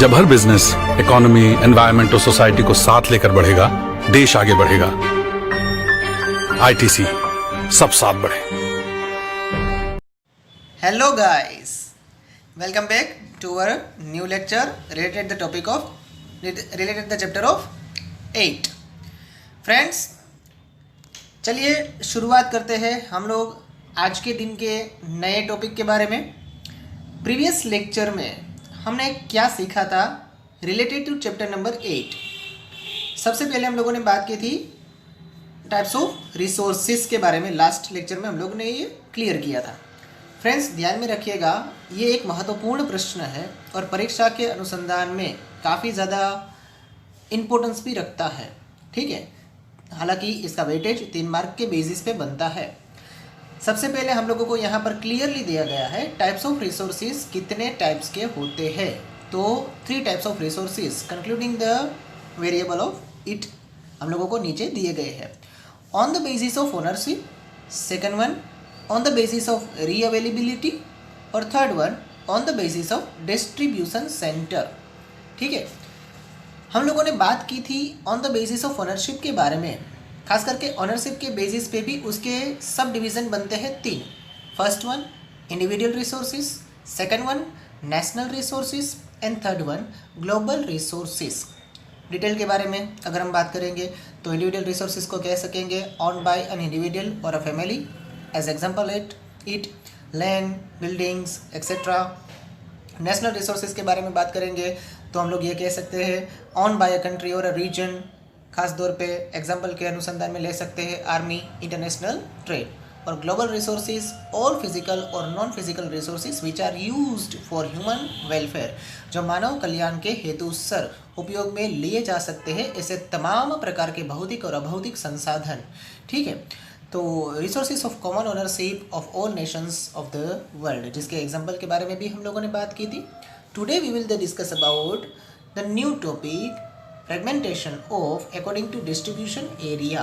जब हर business, economy, environment और society को साथ लेकर बढ़ेगा, देश आगे बढ़ेगा। आईटीसी, सब साथ बढ़े। Hello guys, welcome back to our new lecture related the chapter of 8. Friends, चलिए शुरुआत करते हैं हम लोग आज के दिन के नए टॉपिक के बारे में। प्रीवियस लेक्चर में हमने क्या सीखा था रिलेटेड टू चैप्टर नंबर 8। सबसे पहले हम लोगों ने बात की थी टाइप्स ऑफ रिसोर्सेज के बारे में। लास्ट लेक्चर में हम लोगों ने ये क्लियर किया था। फ्रेंड्स, ध्यान में रखिएगा, ये एक महत्वपूर्ण प्रश्न है और परीक्षा के अनुसंधान में काफ़ी ज़्यादा इम्पोर्टेंस भी रखता है। ठीक है, हालांकि इसका वेटेज 3 मार्क के बेसिस पे बनता है। सबसे पहले हम लोगों को यहाँ पर क्लियरली दिया गया है टाइप्स ऑफ रिसोर्सेज कितने टाइप्स के होते हैं। तो 3 types of resources concluding the variable of it हम लोगों को नीचे दिए गए हैं। On the basis of ownership, second one on the basis of reavailability और third one on the basis of distribution centre. ठीक है, हम लोगों ने बात की थी on the basis of ownership के बारे में। खास करके ऑनरशिप के बेसिस पे भी उसके सब डिवीज़न बनते हैं 3। First one individual resources, second one national resources and third one global resources. Detail के बारे में अगर हम बात करेंगे तो इंडिविजुअल रिसोर्सेज को कह सकेंगे ऑन बाय एन इंडिविजुअल और a family, as example it land, buildings etcetera. National resources के बारे में बात करेंगे तो हम लोग ये कह सकते हैं ऑन बाय अ कंट्री और अ रीजन। खास तौर पे एग्जाम्पल के अनुसंधान में ले सकते हैं आर्मी, इंटरनेशनल ट्रेड। और ग्लोबल रिसोर्सेज ऑल फिजिकल और non physical resources which are used for human welfare, जो मानव कल्याण के हेतु सर उपयोग में लिए जा सकते हैं, ऐसे तमाम प्रकार के भौतिक और अभौतिक संसाधन। ठीक है, तो resources of common ownership of all Nations of the world, जिसके एग्जाम्पल के बारे में भी हम लोगों ने बात की थी। Today we will discuss about the new topic fragmentation of according to distribution area.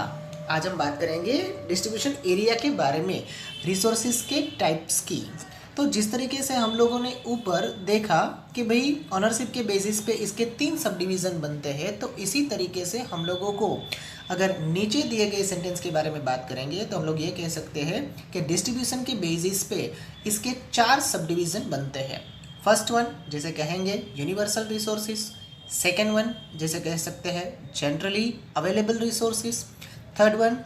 आज हम बात करेंगे डिस्ट्रीब्यूशन एरिया के बारे में, रिसोर्सेज के टाइप्स की। तो जिस तरीके से हम लोगों ने ऊपर देखा कि भाई ऑनरशिप के बेसिस पे इसके 3 सब डिवीज़न बनते हैं, तो इसी तरीके से हम लोगों को अगर नीचे दिए गए सेंटेंस के बारे में बात करेंगे तो हम लोग ये कह सकते हैं कि डिस्ट्रीब्यूशन के बेसिस पे इसके 4 सब डिवीज़न बनते हैं। फर्स्ट वन जिसे कहेंगे यूनिवर्सल रिसोर्सेज, सेकेंड वन जैसे कह सकते हैं generally available resources, third one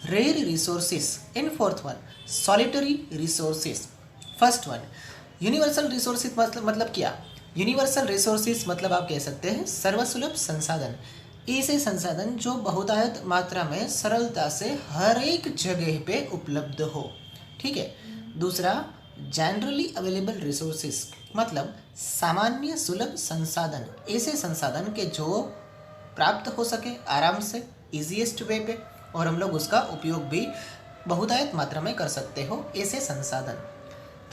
rear resources and fourth one solitary resources. First one universal resources मतलब क्या? यूनिवर्सल रिसोर्सेज मतलब आप कह सकते हैं सर्वसुलभ संसाधन, ऐसे संसाधन जो बहुतायत मात्रा में सरलता से हर एक जगह पे उपलब्ध हो। ठीक है, दूसरा जनरली अवेलेबल रिसोर्सेज मतलब सामान्य सुलभ संसाधन, ऐसे संसाधन के जो प्राप्त हो सके आराम से इजीएस्ट वे पे और हम लोग उसका उपयोग भी बहुतायत मात्रा में कर सकते हो, ऐसे संसाधन।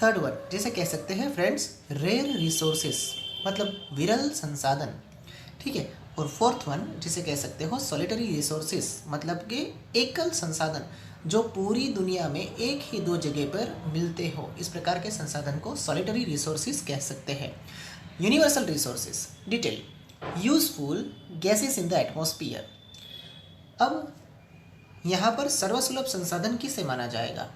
थर्ड वन जिसे कह सकते हैं फ्रेंड्स रेयर रिसोर्सेज मतलब विरल संसाधन। ठीक है, और फोर्थ वन जिसे कह सकते हो सॉलिटरी रिसोर्सेज मतलब कि एकल संसाधन जो पूरी दुनिया में एक ही 2 जगह पर मिलते हो, इस प्रकार के संसाधन को सॉलिटरी रिसोर्सेज कह सकते हैं। Universal resources detail useful gases in the atmosphere. अब यहाँ पर सर्वसुलभ संसाधन किसे माना जाएगा?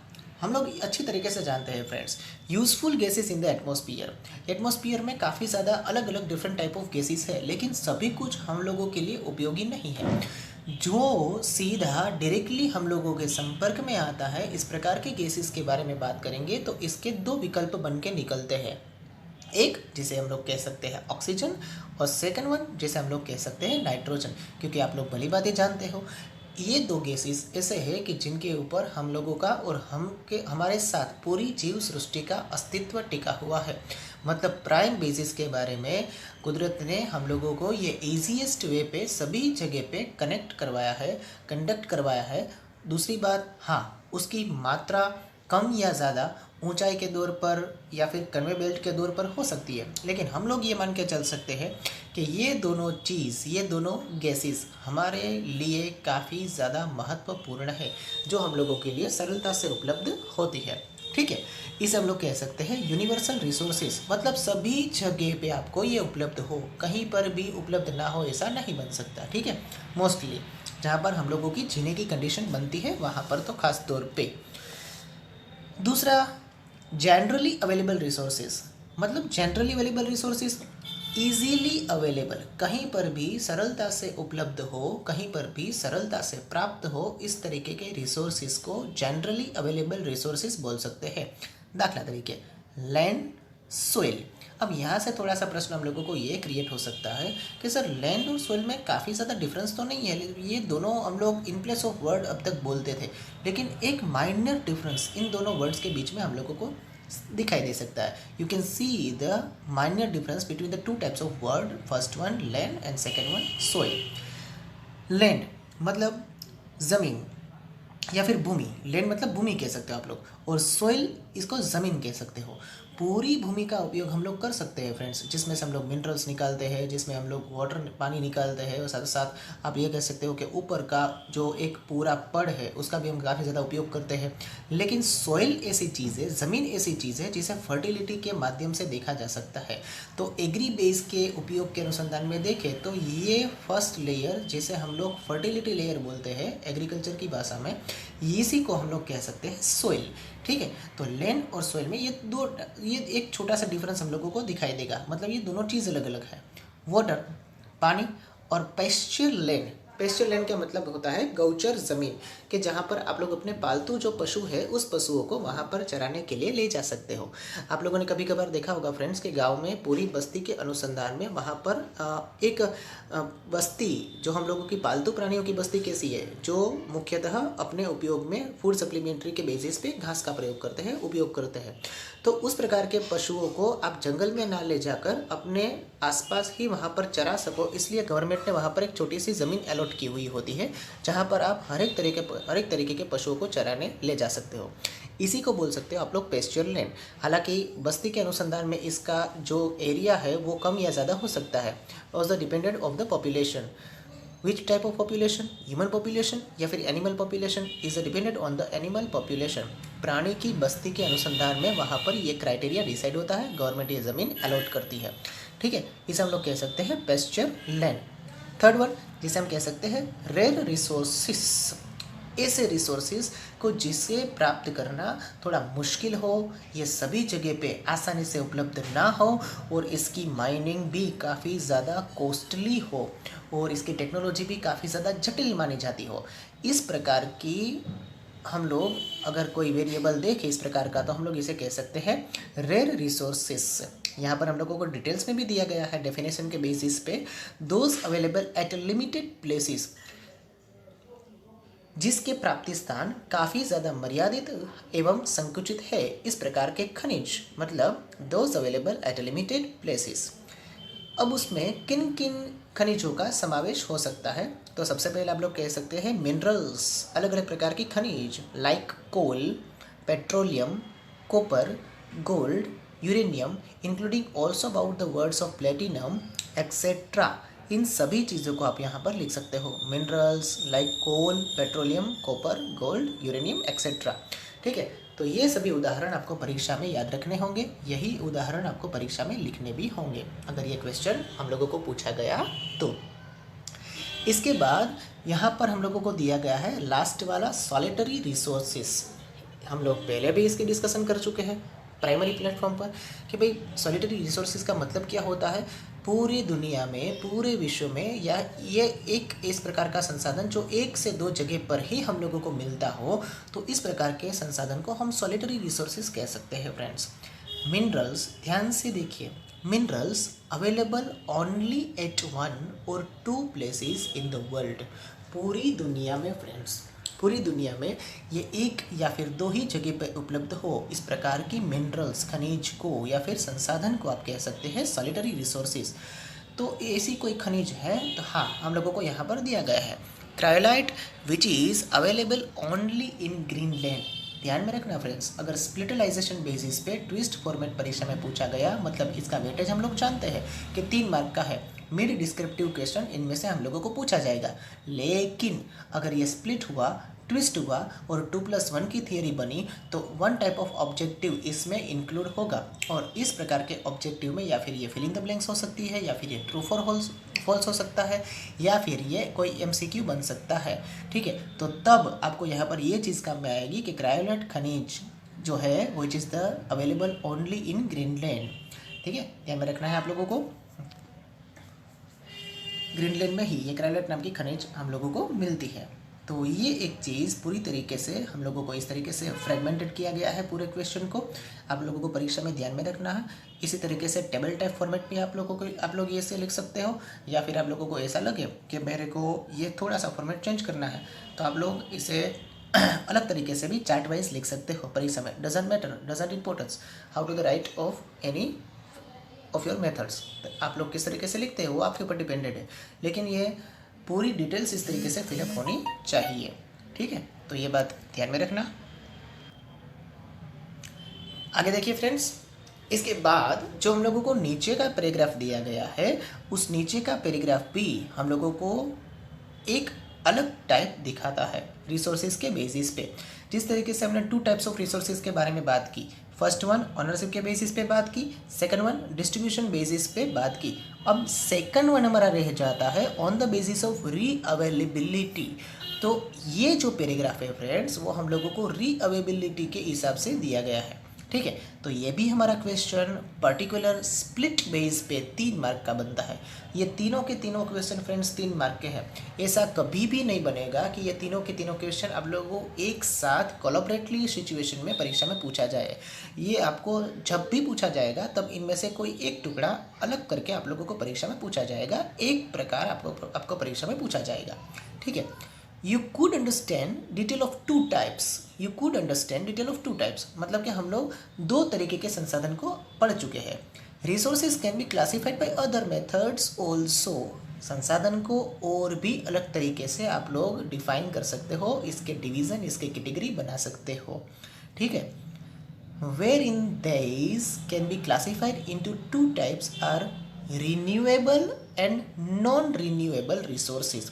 हम लोग अच्छी तरीके से जानते हैं friends, useful gases in the atmosphere. Atmosphere में काफ़ी ज़्यादा अलग अलग डिफरेंट टाइप ऑफ गैसेस है, लेकिन सभी कुछ हम लोगों के लिए उपयोगी नहीं है। जो सीधा डायरेक्टली हम लोगों के संपर्क में आता है, इस प्रकार के गैसेस के बारे में बात करेंगे तो इसके 2 विकल्प बन के निकलते हैं। एक जिसे हम लोग कह सकते हैं ऑक्सीजन और सेकंड वन जिसे हम लोग कह सकते हैं नाइट्रोजन, क्योंकि आप लोग भली बातें जानते हो ये 2 गैसेस ऐसे हैं कि जिनके ऊपर हम लोगों का और हमारे साथ पूरी जीव सृष्टि का अस्तित्व टिका हुआ है। मतलब प्राइम बेसिस के बारे में कुदरत ने हम लोगों को ये ईजीएस्ट वे पे सभी जगह पे कंडक्ट करवाया है। दूसरी बात, हाँ उसकी मात्रा कम या ज़्यादा ऊंचाई के दौर पर या फिर कन्वे बेल्ट के दौर पर हो सकती है, लेकिन हम लोग ये मान के चल सकते हैं कि ये दोनों गैसेस हमारे लिए काफ़ी ज़्यादा महत्वपूर्ण है, जो हम लोगों के लिए सरलता से उपलब्ध होती है। ठीक है, इसे हम लोग कह सकते हैं यूनिवर्सल रिसोर्सेज, मतलब सभी जगह पे आपको ये उपलब्ध हो, कहीं पर भी उपलब्ध ना हो ऐसा नहीं बन सकता। ठीक है, मोस्टली जहाँ पर हम लोगों की जीने की कंडीशन बनती है वहाँ पर तो खास तौर पे। दूसरा, जनरली अवेलेबल रिसोर्सेज, मतलब generally available resources easily available, कहीं पर भी सरलता से उपलब्ध हो, कहीं पर भी सरलता से प्राप्त हो, इस तरीके के रिसोर्सेज को जनरली अवेलेबल रिसोर्सेज बोल सकते हैं। दाखला तरीके लैंड, सोइल। अब यहाँ से थोड़ा सा प्रश्न हम लोगों को ये क्रिएट हो सकता है कि सर लैंड और सोइल में काफ़ी ज़्यादा डिफरेंस तो नहीं है, ये दोनों हम लोग इन प्लेस ऑफ वर्ड अब तक बोलते थे, लेकिन एक माइनर डिफरेंस इन दोनों वर्ड्स के बीच में हम लोगों को दिखाई दे सकता है। You can see the minor difference between the two types of word, first one land and second one soil. Land मतलब ज़मीन या फिर भूमि, लैंड मतलब भूमि कह सकते हो आप लोग, और सोइल इसको ज़मीन कह सकते हो। पूरी भूमि का उपयोग हम लोग कर सकते हैं फ्रेंड्स, जिसमें से हम लोग मिनरल्स निकालते हैं, जिसमें हम लोग वाटर पानी निकालते हैं, और साथ साथ आप ये कह सकते हो कि ऊपर का जो एक पूरा पड़ है उसका भी हम काफ़ी ज़्यादा उपयोग करते हैं। लेकिन सॉइल ऐसी चीज़ है, ज़मीन ऐसी चीज़ है जिसे फर्टिलिटी के माध्यम से देखा जा सकता है। तो एग्री बेस के उपयोग के अनुसंधान में देखें तो ये फर्स्ट लेयर जिसे हम लोग फर्टिलिटी लेयर बोलते हैं एग्रीकल्चर की भाषा में, इसी को हम लोग कह सकते हैं सोइल। ठीक है, तो लैंड और सोइल में ये एक छोटा सा डिफरेंस हम लोगों को दिखाई देगा, मतलब ये दोनों चीज़ अलग अलग है। वाटर पानी और पेस्चर लैंड, पेस्चर लैंड का मतलब होता है गौचर ज़मीन, कि जहाँ पर आप लोग अपने पालतू जो पशु है उस पशुओं को वहाँ पर चराने के लिए ले जा सकते हो। आप लोगों ने कभी कभार देखा होगा फ्रेंड्स कि गांव में पूरी बस्ती के अनुसंधान में वहाँ पर एक बस्ती जो हम लोगों की पालतू प्राणियों की बस्ती कैसी है, जो मुख्यतः अपने उपयोग में फूड सप्लीमेंट्री के बेसिस पे घास का प्रयोग करते हैं, उपयोग करते हैं। तो उस प्रकार के पशुओं को आप जंगल में ना ले जाकर अपने आसपास ही वहाँ पर चरा सको, इसलिए गवर्नमेंट ने वहाँ पर एक छोटी सी ज़मीन अलॉट की हुई होती है जहाँ पर आप हर एक तरीके के पशुओं को चराने ले जा सकते हो। इसी को बोल सकते हो आप लोग पेस्चर लैंड। हालांकि बस्ती के अनुसंधान में इसका जो एरिया है वो कम या ज़्यादा हो सकता है, also dependent of the population. Which type of population, human population या फिर animal population, is dependent on the animal population. प्राणी की बस्ती के अनुसंधान में वहाँ पर ये क्राइटेरिया डिसाइड होता है, गवर्नमेंट ये ज़मीन अलॉट करती है। ठीक है, इसे हम लोग कह सकते हैं पेस्चर लैंड। थर्ड वन जिसे हम कह सकते हैं रेयर रिसोर्सेस, ऐसे रिसोर्सेज को जिसे प्राप्त करना थोड़ा मुश्किल हो, ये सभी जगह पे आसानी से उपलब्ध ना हो, और इसकी माइनिंग भी काफ़ी ज़्यादा कॉस्टली हो, और इसकी टेक्नोलॉजी भी काफ़ी ज़्यादा जटिल मानी जाती हो। इस प्रकार की हम लोग अगर कोई वेरिएबल देखें इस प्रकार का, तो हम लोग इसे कह सकते हैं रेयर रिसोर्सेस। यहाँ पर हम लोगों को डिटेल्स में भी दिया गया है डेफिनेशन के बेसिस पे, those available at limited places, जिसके प्राप्ति स्थान काफ़ी ज़्यादा मर्यादित एवं संकुचित है। इस प्रकार के खनिज, मतलब those available at limited places. अब उसमें किन किन खनिजों का समावेश हो सकता है, तो सबसे पहले आप लोग कह सकते हैं मिनरल्स, अलग अलग प्रकार की खनिज like coal, petroleum, copper, gold, uranium, including also about the words of platinum etcetera. इन सभी चीज़ों को आप यहाँ पर लिख सकते हो, minerals like coal, petroleum, copper, gold, uranium etcetera. ठीक है, तो ये सभी उदाहरण आपको परीक्षा में याद रखने होंगे, यही उदाहरण आपको परीक्षा में लिखने भी होंगे अगर ये क्वेश्चन हम लोगों को पूछा गया तो। इसके बाद यहाँ पर हम लोगों को दिया गया है लास्ट वाला सॉलिटरी रिसोर्सेस। हम लोग पहले भी इसकी डिस्कशन कर चुके हैं प्राइमरी प्लेटफॉर्म पर कि भाई सॉलिटरी रिसोर्सेज का मतलब क्या होता है। पूरी दुनिया में, पूरे विश्व में, या ये एक इस प्रकार का संसाधन जो एक से दो जगह पर ही हम लोगों को मिलता हो, तो इस प्रकार के संसाधन को हम सॉलिटरी रिसोर्सेज कह सकते हैं फ्रेंड्स। मिनरल्स, ध्यान से देखिए, minerals available only at 1 or 2 places in the world. पूरी दुनिया में फ्रेंड्स, पूरी दुनिया में ये एक या फिर दो ही जगह पर उपलब्ध हो, इस प्रकार की मिनरल्स, खनिज को या फिर संसाधन को आप कह सकते हैं सॉलिटरी रिसोर्सेज। तो ऐसी कोई खनिज है तो हाँ, हम लोगों को यहाँ पर दिया गया है cryolite which is available only in Greenland. ध्यान में रखना फ्रेंड्स, अगर स्प्लिटलाइजेशन बेसिस पे ट्विस्ट फॉर्मेट परीक्षा में पूछा गया, मतलब इसका वेटेज हम लोग जानते हैं कि 3 मार्क का है, मिड डिस्क्रिप्टिव क्वेश्चन इनमें से हम लोगों को पूछा जाएगा। लेकिन अगर ये स्प्लिट हुआ ट्विस्ट हुआ और 2+1 की थियरी बनी तो वन टाइप ऑफ ऑब्जेक्टिव इसमें इंक्लूड होगा। और इस प्रकार के ऑब्जेक्टिव में या फिर ये फिलिंग द ब्लैंक्स हो सकती है, या फिर ये ट्रू फॉर फॉल्स हो सकता है, या फिर ये कोई MCQ बन सकता है। ठीक है, तो तब आपको यहाँ पर ये चीज़ काम में आएगी कि क्रायोलेट खनिज जो है which is the available only in Greenland. ठीक है, ध्यान में रखना है आप लोगों को, ग्रीनलैंड में ही ये क्रायोलेट नाम की खनिज हम लोगों को मिलती है। तो ये एक चीज़ पूरी तरीके से हम लोगों को इस तरीके से फ्रेगमेंटेड किया गया है पूरे क्वेश्चन को, आप लोगों को परीक्षा में ध्यान में रखना है। इसी तरीके से टेबल टाइप फॉर्मेट में आप लोग ये से लिख सकते हो, या फिर आप लोगों को ऐसा लगे कि मेरे को ये थोड़ा सा फॉर्मेट चेंज करना है तो आप लोग इसे अलग तरीके से भी चार्ट वाइज लिख सकते हो परीक्षा में। Doesn't matter, doesn't importance how to the right of any of your methods, आप लोग किस तरीके से लिखते हैं वो आपके ऊपर डिपेंडेड है, लेकिन ये पूरी डिटेल्स इस तरीके से फिलअप होनी चाहिए। ठीक है, तो ये बात ध्यान में रखना। आगे देखिए फ्रेंड्स, इसके बाद जो हम लोगों को नीचे का पैराग्राफ दिया गया है, उस नीचे का पैराग्राफ भी हम लोगों को एक अलग टाइप दिखाता है रिसोर्सेज के बेसिस पे। जिस तरीके से हमने 2 टाइप्स ऑफ रिसोर्सेज के बारे में बात की, फर्स्ट वन ऑनरशिप के बेसिस पे बात की, सेकंड वन डिस्ट्रीब्यूशन बेसिस पे बात की। अब सेकंड वन हमारा रह जाता है ऑन द बेसिस ऑफ री अवेलेबिलिटी। तो ये जो पैराग्राफ है फ्रेंड्स, वो हम लोगों को री अवेलेबिलिटी के हिसाब से दिया गया है। ठीक है, तो ये भी हमारा क्वेश्चन पर्टिकुलर स्प्लिट बेस पे 3 मार्क का बनता है। ये तीनों के तीनों क्वेश्चन फ्रेंड्स 3 मार्क के हैं। ऐसा कभी भी नहीं बनेगा कि ये तीनों के तीनों क्वेश्चन आप लोगों को एक साथ कोलैबोरेटली सिचुएशन में परीक्षा में पूछा जाए। ये आपको जब भी पूछा जाएगा तब इनमें से कोई एक टुकड़ा अलग करके आप लोगों को परीक्षा में पूछा जाएगा, एक प्रकार आपको परीक्षा में पूछा जाएगा। ठीक है, You could understand detail of 2 types. You could understand detail of 2 types. मतलब कि हम लोग 2 तरीके के संसाधन को पढ़ चुके हैं। Resources can be classified by other methods also. संसाधन को और भी अलग तरीके से आप लोग डिफाइन कर सकते हो, इसके डिवीज़न, इसके कैटेगरी बना सकते हो। ठीक है, wherein these can be classified into 2 types are renewable and non-renewable resources.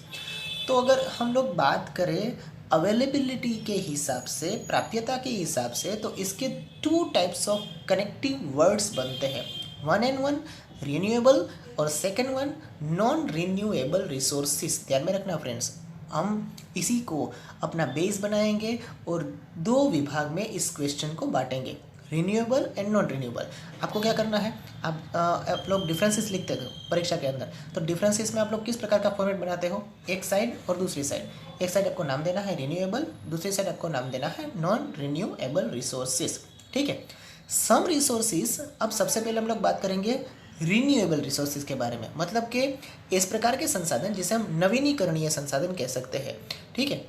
तो अगर हम लोग बात करें अवेलेबिलिटी के हिसाब से, प्राप्यता के हिसाब से, तो इसके 2 टाइप्स ऑफ कनेक्टिव वर्ड्स बनते हैं, 1 and 1 रिन्यूएबल और second one non renewable resources. ध्यान में रखना फ्रेंड्स, हम इसी को अपना बेस बनाएंगे और 2 विभाग में इस क्वेश्चन को बांटेंगे, रिन्यूएबल एंड नॉन रिन्यूएबल। आपको क्या करना है, आप लोग डिफरेंसेस लिखते हो परीक्षा के अंदर, तो डिफरेंसेस में आप लोग किस प्रकार का फॉर्मेट बनाते हो, एक साइड और दूसरी साइड। एक साइड आपको नाम देना है रिन्यूएबल, दूसरी साइड आपको नाम देना है नॉन रिन्यूएबल रिसोर्सेज। ठीक है, सम रिसोर्सेज, अब सबसे पहले हम लोग बात करेंगे रिन्यूएबल रिसोर्सेज के बारे में, मतलब कि इस प्रकार के संसाधन जिसे हम नवीनीकरणीय संसाधन कह सकते हैं। ठीक है,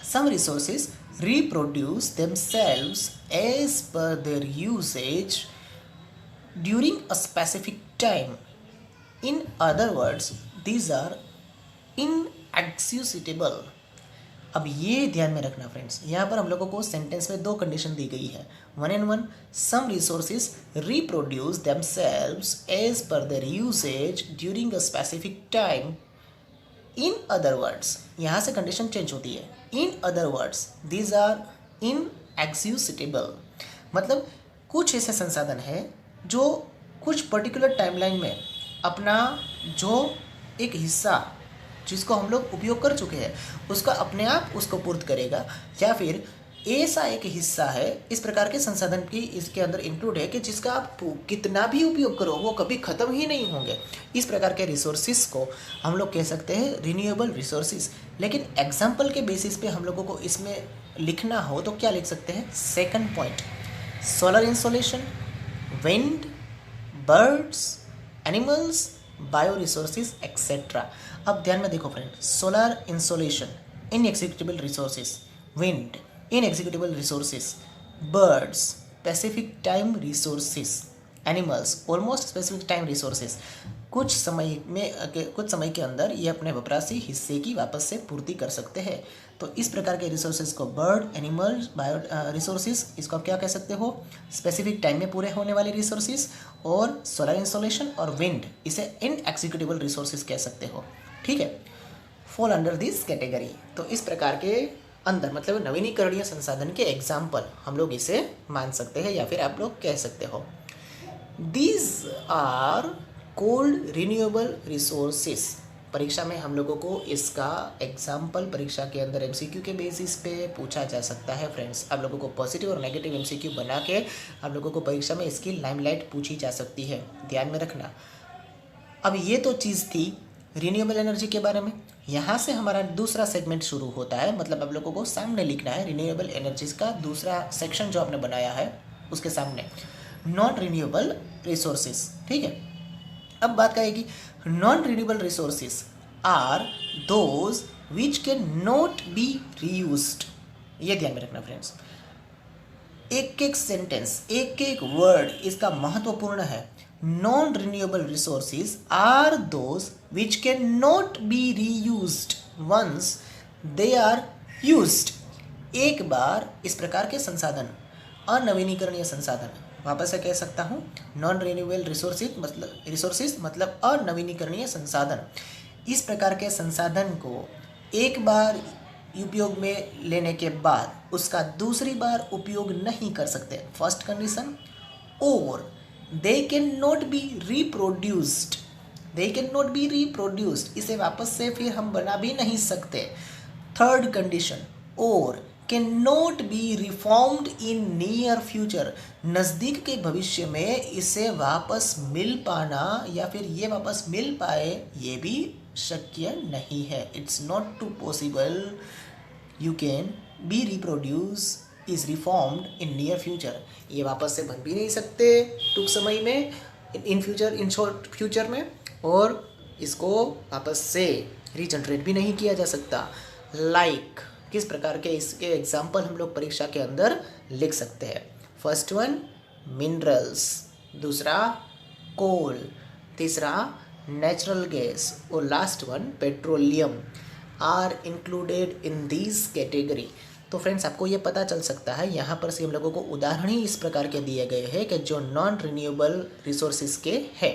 some resources reproduce themselves as per their usage during a specific time. In other words, these are inexhaustible. अब ये ध्यान में रखना फ्रेंड्स, यहाँ पर हम लोगों को सेंटेंस में 2 कंडीशन दी गई है, 1 and 1, some resources reproduce themselves as per their usage during a specific time. In other words, यहाँ से कंडीशन चेंज होती है, in other words these are inexhaustible. मतलब कुछ ऐसे संसाधन है जो कुछ पर्टिकुलर टाइमलाइन में अपना जो एक हिस्सा जिसको हम लोग उपयोग कर चुके हैं उसका अपने आप उसको पूर्त करेगा, या फिर ऐसा एक हिस्सा है इस प्रकार के संसाधन की इसके अंदर इंक्लूड है कि जिसका आप कितना भी उपयोग करो वो कभी ख़त्म ही नहीं होंगे। इस प्रकार के रिसोर्सेज को हम लोग कह सकते हैं रिन्यूएबल रिसोर्सेज। लेकिन एग्जाम्पल के बेसिस पे हम लोगों को इसमें लिखना हो तो क्या लिख सकते हैं, second point, solar insolation, wind, birds, animals, bio resources etcetera. अब ध्यान में देखो friend, solar insolation inexecutable resources, wind inexecutable resources, birds specific time resources, animals almost specific time resources। कुछ समय के अंदर ये अपने वपरासी हिस्से की वापस से पूर्ति कर सकते हैं। तो इस प्रकार के रिसोर्सेज को बर्ड, एनिमल्स, बायो रिसोर्सेज, इसको आप क्या कह सकते हो, स्पेसिफिक टाइम में पूरे होने वाले रिसोर्सेज, और सोलर इंसोलेशन और विंड इसे इनएग्जीक्यूटेबल रिसोर्सेज कह सकते हो। ठीक है, फॉल अंडर दिस कैटेगरी। तो इस प्रकार के अंदर, मतलब नवीनीकरणीय संसाधन के एग्जाम्पल हम लोग इसे मान सकते हैं या फिर आप लोग कह सकते हो। These are called renewable resources. परीक्षा में हम लोगों को इसका एग्जाम्पल परीक्षा के अंदर एमसीक्यू के बेसिस पे पूछा जा सकता है फ्रेंड्स। आप लोगों को पॉजिटिव और नेगेटिव एमसीक्यू बना के आप लोगों को परीक्षा में इसकी लाइमलाइट पूछी जा सकती है, ध्यान में रखना। अब ये तो चीज़ थी रिन्यूएबल एनर्जी के बारे में। यहाँ से हमारा दूसरा सेगमेंट शुरू होता है, मतलब आप लोगों को सामने लिखना है रिन्यूएबल एनर्जीज का दूसरा सेक्शन जो आपने बनाया है उसके सामने नॉन रिन्यूएबल रिसोर्सेज। ठीक है, अब बात करेगी non renewable resources are those which can not be reused. ये ध्यान में रखना फ्रेंड्स, एक एक सेंटेंस एक एक वर्ड इसका महत्वपूर्ण है। Non renewable resources are those which can not be reused once they are used. एक बार इस प्रकार के संसाधन, अनवीनीकरणीय संसाधन, वापस से कह सकता हूँ, नॉन रिन्यूएबल रिसोर्सेज मतलब अनवीनीकरणीय संसाधन। इस प्रकार के संसाधन को एक बार उपयोग में लेने के बाद उसका दूसरी बार उपयोग नहीं कर सकते, फर्स्ट कंडीशन। और they can not B reproduced, they can not B reproduced, इसे वापस से फिर हम बना भी नहीं सकते, थर्ड कंडीशन। और can not B reformed in near future, नज़दीक के भविष्य में इसे वापस मिल पाना या फिर ये वापस मिल पाए ये भी शक्य नहीं है। It's not to possible you can be reproduce is reformed in near future, ये वापस से बन भी नहीं सकते टूंक समय में, in future, in short future में, और इसको वापस से रीजनरेट भी नहीं किया जा सकता। लाइक किस प्रकार के इसके एग्जाम्पल हम लोग परीक्षा के अंदर लिख सकते हैं। फर्स्ट वन मिनरल्स, दूसरा कोल, तीसरा नेचुरल गैस और last one petroleum are included in this category. तो फ्रेंड्स आपको ये पता चल सकता है यहाँ पर से हम लोगों को उदाहरण ही इस प्रकार के दिए गए हैं कि जो नॉन रिन्यूएबल रिसोर्सेज के है।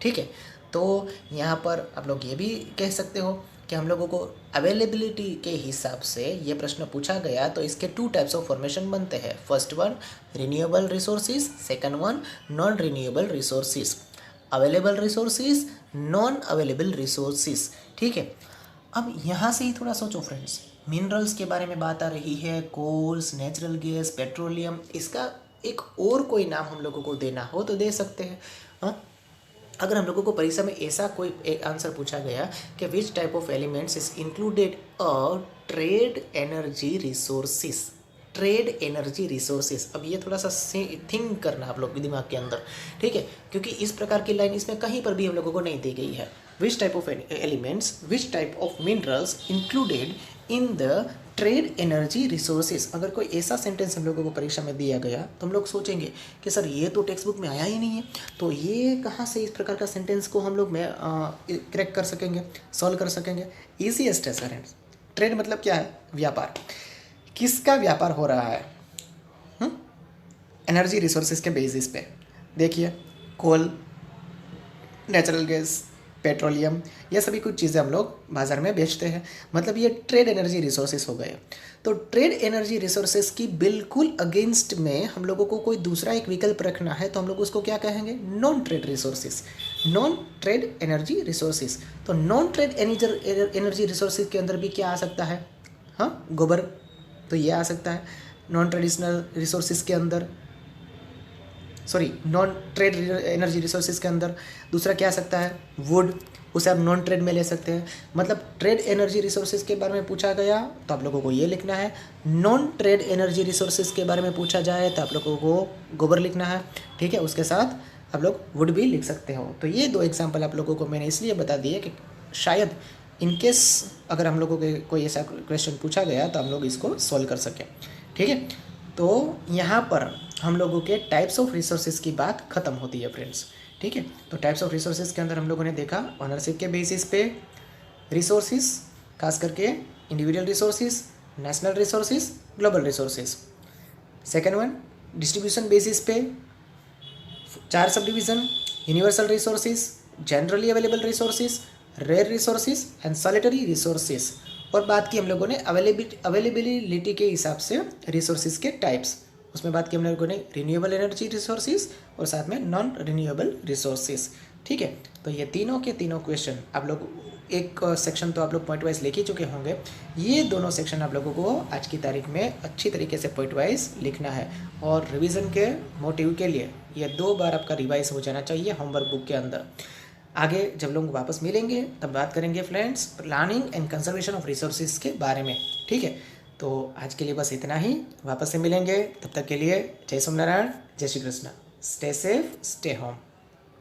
ठीक है, तो यहाँ पर आप लोग ये भी कह सकते हो कि हम लोगों को अवेलेबिलिटी के हिसाब से ये प्रश्न पूछा गया तो इसके टू टाइप्स ऑफ फॉर्मेशन बनते हैं। First one renewable resources, second one non renewable resources, available resources, non available resources. ठीक है, अब यहाँ से ही थोड़ा सोचो फ्रेंड्स, मिनरल्स के बारे में बात आ रही है, कोल्स, नेचुरल गैस, पेट्रोलियम, इसका एक और कोई नाम हम लोगों को देना हो तो दे सकते हैं। हाँ, अगर हम लोगों को परीक्षा में ऐसा कोई एक आंसर पूछा गया कि which type of elements is included a trade energy resources, trade energy resources, अब ये थोड़ा सा थिंक करना आप लोग दिमाग के अंदर। ठीक है, क्योंकि इस प्रकार की लाइन इसमें कहीं पर भी हम लोगों को नहीं दी गई है। Which type of elements, which type of minerals included in the trade energy resources. अगर कोई ऐसा सेंटेंस हम लोगों को परीक्षा में दिया गया तो हम लोग सोचेंगे कि सर ये तो टेक्स्ट बुक में आया ही नहीं है, तो ये कहाँ से इस प्रकार का सेंटेंस को हम लोग में क्रैक कर सकेंगे, सॉल्व कर सकेंगे। ईजीएस्ट है सर। ट्रेड मतलब क्या है? व्यापार। किसका व्यापार हो रहा है? एनर्जी रिसोर्सेज के बेसिस पे। देखिए, कोल, नेचुरल गैस, पेट्रोलियम, ये सभी कुछ चीज़ें हम लोग बाज़ार में बेचते हैं, मतलब ये ट्रेड एनर्जी रिसोर्सेज हो गए। तो ट्रेड एनर्जी रिसोर्सेज की बिल्कुल अगेंस्ट में हम लोगों को कोई दूसरा एक विकल्प रखना है तो हम लोग उसको क्या कहेंगे? Non trade resources, non trade energy resources. तो नॉन ट्रेड एनर्जी रिसोर्सेज के अंदर भी क्या आ सकता है? हाँ, गोबर, तो ये आ सकता है। नॉन ट्रेडिशनल रिसोर्सेज के अंदर, sorry, non trade energy resources के अंदर दूसरा क्या आ सकता है? वुड, उसे आप नॉन ट्रेड में ले सकते हैं। मतलब ट्रेड एनर्जी रिसोर्सेज के बारे में पूछा गया तो आप लोगों को ये लिखना है। नॉन ट्रेड एनर्जी रिसोर्सेज के बारे में पूछा जाए तो आप लोगों को गोबर लिखना है। ठीक है, उसके साथ आप लोग वुड भी लिख सकते हो। तो ये दो एग्जाम्पल आप लोगों को मैंने इसलिए बता दिए कि शायद इनकेस अगर हम लोगों के कोई ऐसा क्वेश्चन पूछा गया तो हम लोग इसको सॉल्व कर सकें। ठीक है, तो यहाँ पर हम लोगों के टाइप्स ऑफ रिसोर्सेज की बात खत्म होती है फ्रेंड्स। ठीक है, तो टाइप्स ऑफ रिसोर्सेज के अंदर हम लोगों ने देखा ऑनरशिप के बेसिस पे रिसोर्सेज, खास करके individual resources, national resources, global resources. Second one distribution basis पे 4 subdivision, universal resources, generally available resources, rare resources and solitary resources. और बात की हम लोगों ने अवेलेबिलिटी के हिसाब से रिसोर्सेज के टाइप्स, उसमें बात की हम लोगों ने रिन्यूएबल एनर्जी रिसोर्सेज और साथ में नॉन रिन्यूएबल रिसोर्सेज। ठीक है, तो ये तीनों के तीनों क्वेश्चन आप लोग, एक सेक्शन तो आप लोग पॉइंट वाइज लिख ही चुके होंगे, ये दोनों सेक्शन आप लोगों को आज की तारीख में अच्छी तरीके से पॉइंट वाइज लिखना है। और रिवीजन के मोटिव के लिए ये 2 बार आपका रिवाइज हो जाना चाहिए होमवर्क बुक के अंदर। आगे जब लोग वापस मिलेंगे तब बात करेंगे friends planning and conservation of resources के बारे में। ठीक है, तो आज के लिए बस इतना ही, वापस से मिलेंगे, तब तक के लिए जय सोमनारायण, जय Shri Krishna, stay safe, stay home.